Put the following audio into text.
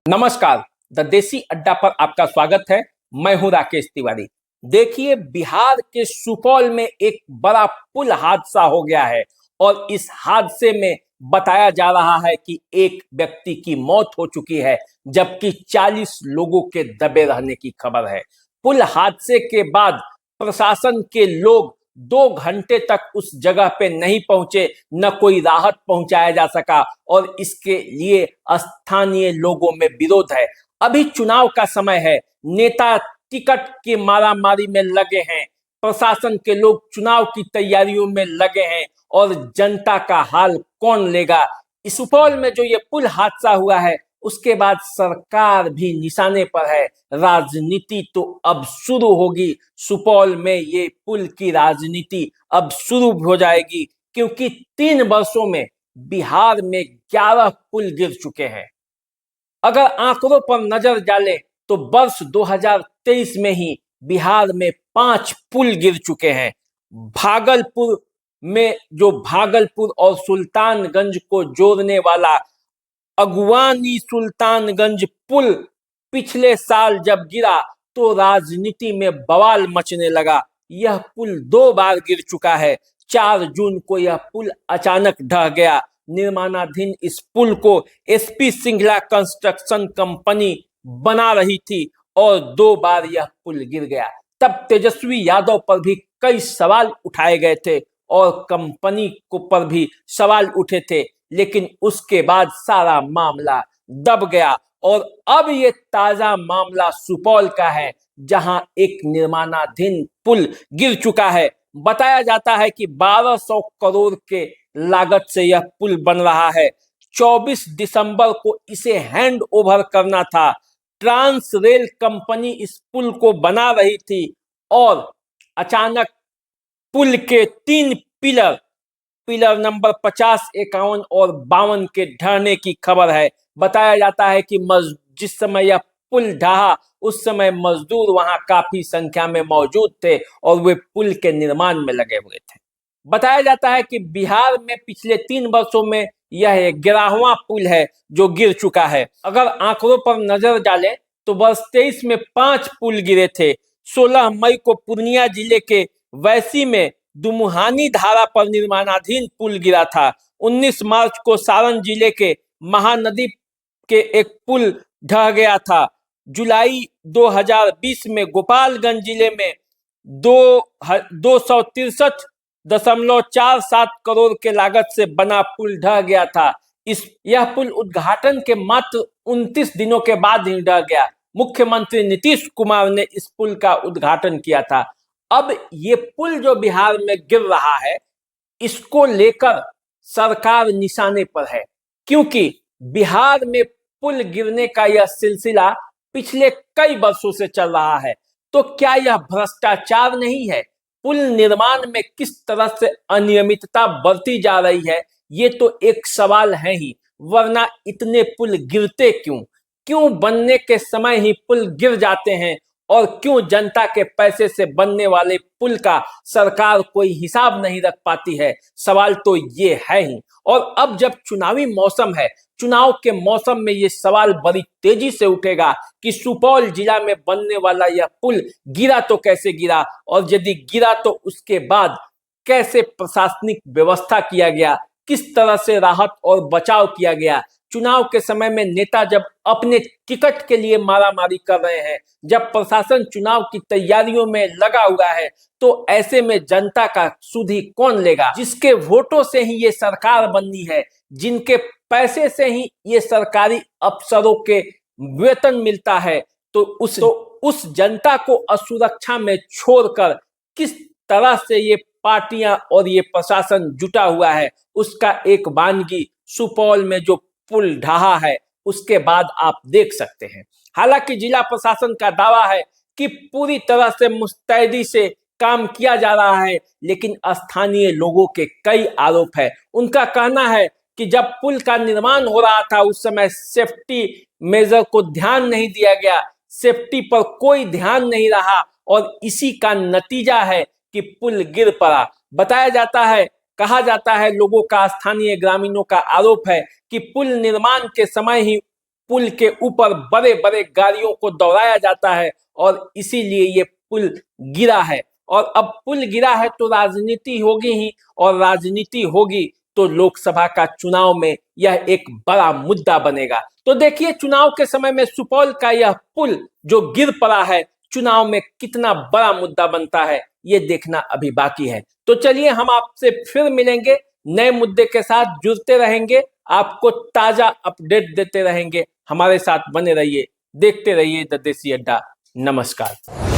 नमस्कार। द देसी अड्डा पर आपका स्वागत है। मैं हूं राकेश तिवारी। देखिए, बिहार के सुपौल में एक बड़ा पुल हादसा हो गया है और इस हादसे में बताया जा रहा है कि एक व्यक्ति की मौत हो चुकी है, जबकि 40 लोगों के दबे रहने की खबर है। पुल हादसे के बाद प्रशासन के लोग 2 घंटे तक उस जगह पे नहीं पहुंचे, न कोई राहत पहुंचाया जा सका और इसके लिए स्थानीय लोगों में विरोध है। अभी चुनाव का समय है, नेता टिकट की मारामारी में लगे हैं, प्रशासन के लोग चुनाव की तैयारियों में लगे हैं और जनता का हाल कौन लेगा। इस सुपौल में जो ये पुल हादसा हुआ है, उसके बाद सरकार भी निशाने पर है। राजनीति तो अब शुरू होगी। सुपौल में ये पुल की राजनीति अब शुरू हो जाएगी, क्योंकि 3 वर्षों में बिहार में 11 पुल गिर चुके हैं। अगर आंकड़ों पर नजर डालें तो वर्ष 2023 में ही बिहार में 5 पुल गिर चुके हैं। भागलपुर में जो भागलपुर और सुल्तानगंज को जोड़ने वाला अगवानी सुल्तानगंज पुल पिछले साल जब गिरा तो राजनीति में बवाल मचने लगा। यह पुल 2 बार गिर चुका है। 4 जून को यह पुल अचानक ढह गया। निर्माणाधीन इस पुल को एसपी सिंघला कंस्ट्रक्शन कंपनी बना रही थी और 2 बार यह पुल गिर गया। तब तेजस्वी यादव पर भी कई सवाल उठाए गए थे और कंपनी को पर भी सवाल उठे थे, लेकिन उसके बाद सारा मामला दब गया और अब ये ताजा मामला सुपौल का है, जहां एक निर्माणाधीन पुल गिर चुका है। बताया जाता है कि 1200 करोड़ के लागत से यह पुल बन रहा है। 24 दिसंबर को इसे हैंड ओवर करना था। ट्रांस रेल कंपनी इस पुल को बना रही थी और अचानक पुल के 3 पिलर नंबर 50, 51 और 52 के ढहने की खबर है। बताया जाता है कि जिस समय यह पुल ढहा उस समय मजदूर वहां काफी संख्या में मौजूद थे और वे पुल के निर्माण में लगे हुए थे। बताया जाता है कि बिहार में पिछले 3 वर्षों में यह 11वां पुल है जो गिर चुका है। अगर आंकड़ों पर नजर डालें तो वर्ष 23 में 5 पुल गिरे थे। 16 मई को पूर्णिया जिले के वैसी में दुमुहानी धारा पर निर्माणाधीन पुल गिरा था। 19 मार्च को सारण जिले के महानदी के एक पुल ढह गया था। जुलाई 2020 में गोपालगंज जिले में 263.47 करोड़ के लागत से बना पुल ढह गया था। यह पुल उद्घाटन के मात्र 29 दिनों के बाद ही ढह गया। मुख्यमंत्री नीतीश कुमार ने इस पुल का उद्घाटन किया था। अब ये पुल जो बिहार में गिर रहा है, इसको लेकर सरकार निशाने पर है, क्योंकि बिहार में पुल गिरने का यह सिलसिला पिछले कई वर्षों से चल रहा है। तो क्या यह भ्रष्टाचार नहीं है? पुल निर्माण में किस तरह से अनियमितता बरती जा रही है, ये तो एक सवाल है ही, वरना इतने पुल गिरते क्यों बनने के समय ही पुल गिर जाते हैं और क्यों जनता के पैसे से बनने वाले पुल का सरकार कोई हिसाब नहीं रख पाती है? सवाल तो ये है ही। और अब जब चुनावी मौसम है, चुनाव के मौसम में ये सवाल बड़ी तेजी से उठेगा कि सुपौल जिला में बनने वाला यह पुल गिरा तो कैसे गिरा, और यदि गिरा तो उसके बाद कैसे प्रशासनिक व्यवस्था किया गया, किस तरह से राहत और बचाव किया गया। चुनाव के समय में नेता जब अपने टिकट के लिए मारामारी कर रहे हैं, जब प्रशासन चुनाव की तैयारियों में लगा हुआ है, तो ऐसे में जनता का सुध ही कौन लेगा? जिसके वोटों से ही ये सरकार बननी है, जिनके पैसे से ही ये सरकारी अफसरों के वेतन मिलता है, तो उस जनता को असुरक्षा में छोड़कर किस तरह से ये पार्टियां और ये प्रशासन जुटा हुआ है, उसका एक वानगी सुपौल में जो पुल ढहा है उसके बाद आप देख सकते हैं। हालांकि जिला प्रशासन का दावा है कि पूरी तरह से मुस्तैदी से काम किया जा रहा है, लेकिन स्थानीय लोगों के कई आरोप है। उनका कहना है कि जब पुल का निर्माण हो रहा था उस समय सेफ्टी मेजर को ध्यान नहीं दिया गया, सेफ्टी पर कोई ध्यान नहीं रहा और इसी का नतीजा है कि पुल गिर पड़ा। बताया जाता है, कहा जाता है, लोगों का, स्थानीय ग्रामीणों का आरोप है कि पुल निर्माण के समय ही पुल के ऊपर बड़े बड़े गाड़ियों को दौड़ाया जाता है और इसीलिए ये पुल गिरा है। और अब पुल गिरा है तो राजनीति होगी ही, और राजनीति होगी तो लोकसभा का चुनाव में यह एक बड़ा मुद्दा बनेगा। तो देखिए चुनाव के समय में सुपौल का यह पुल जो गिर पड़ा है, चुनाव में कितना बड़ा मुद्दा बनता है ये देखना अभी बाकी है। तो चलिए हम आपसे फिर मिलेंगे, नए मुद्दे के साथ जुड़ते रहेंगे, आपको ताजा अपडेट देते रहेंगे। हमारे साथ बने रहिए, देखते रहिए द देसी अड्डा। नमस्कार।